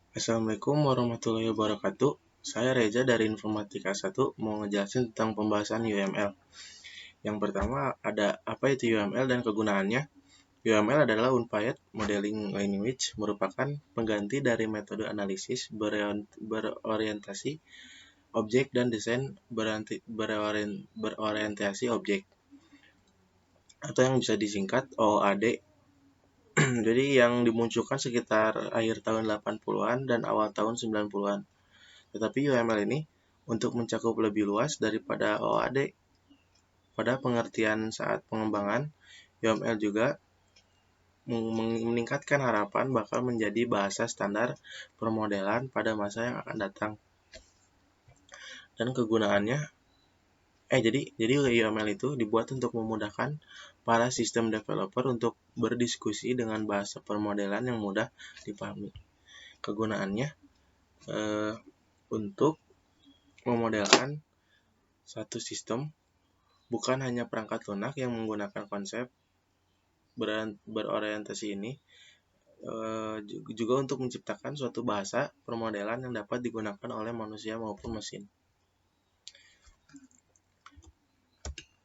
Assalamualaikum warahmatullahi wabarakatuh. Saya Reza dari Informatika 1 mau ngejelasin tentang pembahasan UML. Yang pertama ada apa itu UML dan kegunaannya. UML adalah Unified Modeling Language, merupakan pengganti dari metode analisis berorientasi objek dan desain berorientasi objek, atau yang bisa disingkat OOAD. Jadi yang dimunculkan sekitar akhir tahun 80-an dan awal tahun 90-an. Tetapi UML ini untuk mencakup lebih luas daripada OOAD. Pada pengertian saat pengembangan, UML juga meningkatkan harapan bakal menjadi bahasa standar permodelan pada masa yang akan datang. Dan kegunaannya, jadi UML itu dibuat untuk memudahkan para sistem developer untuk berdiskusi dengan bahasa permodelan yang mudah dipahami. Kegunaannya untuk memodelkan satu sistem, bukan hanya perangkat lunak yang menggunakan konsep berorientasi ini, juga untuk menciptakan suatu bahasa permodelan yang dapat digunakan oleh manusia maupun mesin.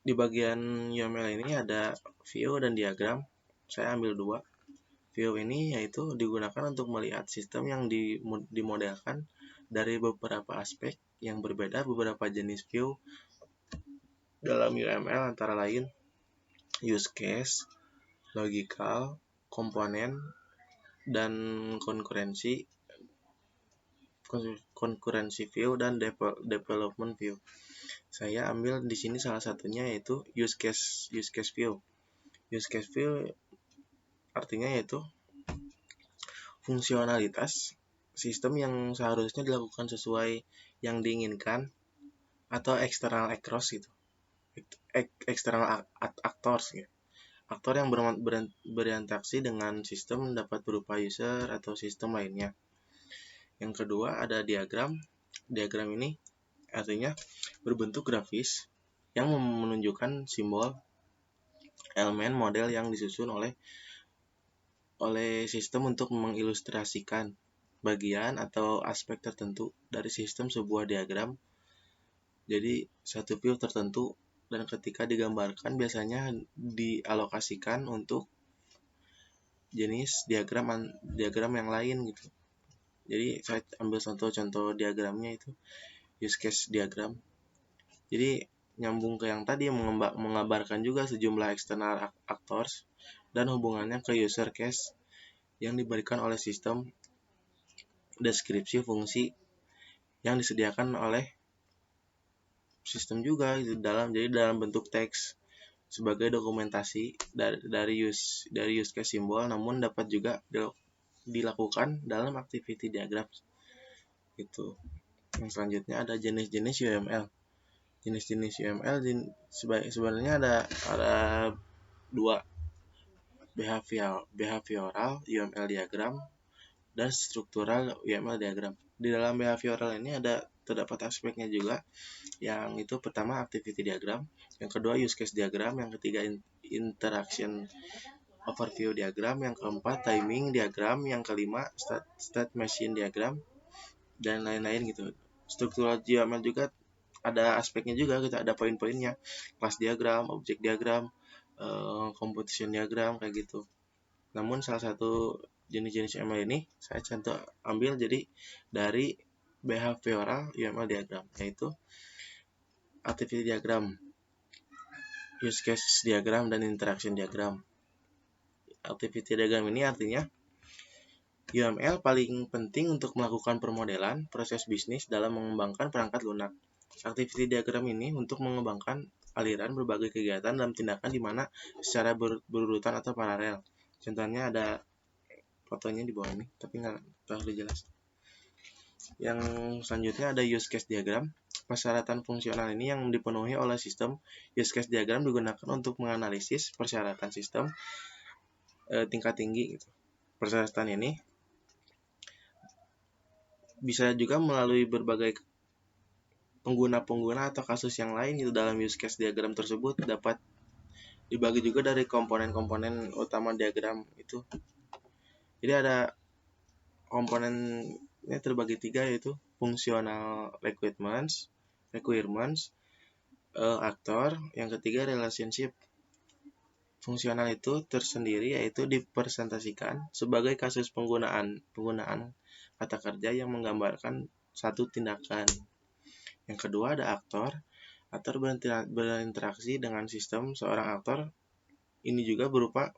Di bagian UML ini ada view dan diagram. Saya ambil dua. View ini yaitu digunakan untuk melihat sistem yang dimodelkan dari beberapa aspek yang berbeda. Beberapa jenis view dalam UML antara lain use case, logical, komponen, dan konkurensi view dan development view. Saya ambil di sini salah satunya yaitu use case view. Use case view artinya yaitu fungsionalitas sistem yang seharusnya dilakukan sesuai yang diinginkan atau external actors gitu. External actors gitu. Aktor yang berinteraksi dengan sistem dapat berupa user atau sistem lainnya. Yang kedua ada diagram. Diagram ini artinya berbentuk grafis yang menunjukkan simbol, elemen, model yang disusun oleh sistem untuk mengilustrasikan bagian atau aspek tertentu dari sistem sebuah diagram. Jadi satu view tertentu, dan ketika digambarkan biasanya dialokasikan untuk jenis diagram yang lain gitu. Jadi saya ambil contoh diagramnya itu use case diagram. Jadi nyambung ke yang tadi yang mengabarkan juga sejumlah external actors dan hubungannya ke user case yang diberikan oleh sistem, deskripsi fungsi yang disediakan oleh sistem juga jadi dalam bentuk teks sebagai dokumentasi dari use case simbol, namun dapat juga dilakukan dalam activity diagram. Itu. Yang selanjutnya ada jenis-jenis UML. Jenis-jenis UML sebenarnya ada dua, behavioral UML diagram dan struktural UML diagram. Di dalam behavioral ini terdapat aspeknya juga, yang itu pertama activity diagram, yang kedua use case diagram, yang ketiga interaction overview diagram, yang keempat timing diagram, yang kelima state machine diagram, dan lain-lain gitu. Struktural UML juga ada aspeknya juga, kita ada poin-poinnya, class diagram, object diagram, composition diagram kayak gitu. Namun salah satu jenis-jenis UML ini saya contoh ambil jadi dari behavioral UML diagram, yaitu activity diagram, use case diagram, dan interaction diagram. Activity diagram ini artinya UML paling penting untuk melakukan permodelan proses bisnis dalam mengembangkan perangkat lunak. Activity diagram ini untuk mengembangkan aliran berbagai kegiatan dalam tindakan di mana secara berurutan atau paralel. Contohnya ada fotonya di bawah ini, tapi nggak terlalu jelas. Yang selanjutnya ada use case diagram. Persyaratan fungsional ini yang dipenuhi oleh sistem. Use case diagram digunakan untuk menganalisis persyaratan sistem tingkat tinggi gitu. Persyaratan ini bisa juga melalui berbagai pengguna atau kasus yang lain gitu. Dalam use case diagram tersebut dapat dibagi juga dari komponen-komponen utama diagram itu. Jadi ada komponen ini terbagi tiga, yaitu fungsional requirements, aktor, yang ketiga relationship. Fungsional itu tersendiri yaitu dipresentasikan sebagai kasus penggunaan kata kerja yang menggambarkan satu tindakan. Yang kedua ada aktor. Aktor berinteraksi dengan sistem. Seorang aktor ini juga berupa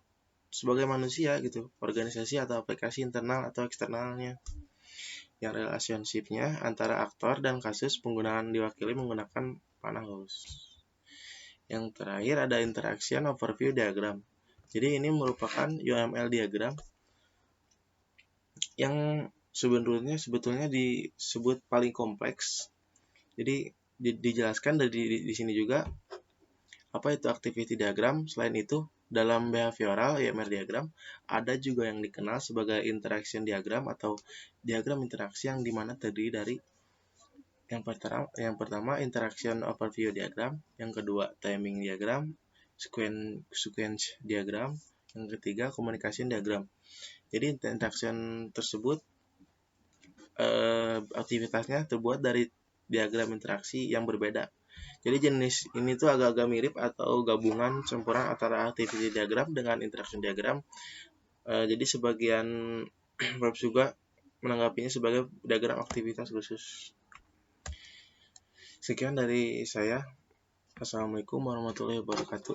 sebagai manusia gitu, organisasi atau aplikasi internal atau eksternalnya. Yang relationship-nya antara aktor dan kasus penggunaan diwakili menggunakan panah Gauss. Yang terakhir ada interaction overview diagram. Jadi ini merupakan UML diagram yang sebetulnya disebut paling kompleks. Jadi dijelaskan di sini juga apa itu activity diagram. Selain itu, dalam behavioral UML diagram ada juga yang dikenal sebagai interaction diagram atau diagram interaksi, yang dimana terdiri dari yang pertama interaction overview diagram, yang kedua timing diagram, sequence diagram, yang ketiga communication diagram. Jadi interaction tersebut aktivitasnya terbuat dari diagram interaksi yang berbeda. Jadi jenis ini tuh agak-agak mirip atau gabungan campuran antara activity diagram dengan interaction diagram. Jadi sebagian web juga menanggapinya sebagai diagram aktivitas khusus. Sekian dari saya. Assalamualaikum warahmatullahi wabarakatuh.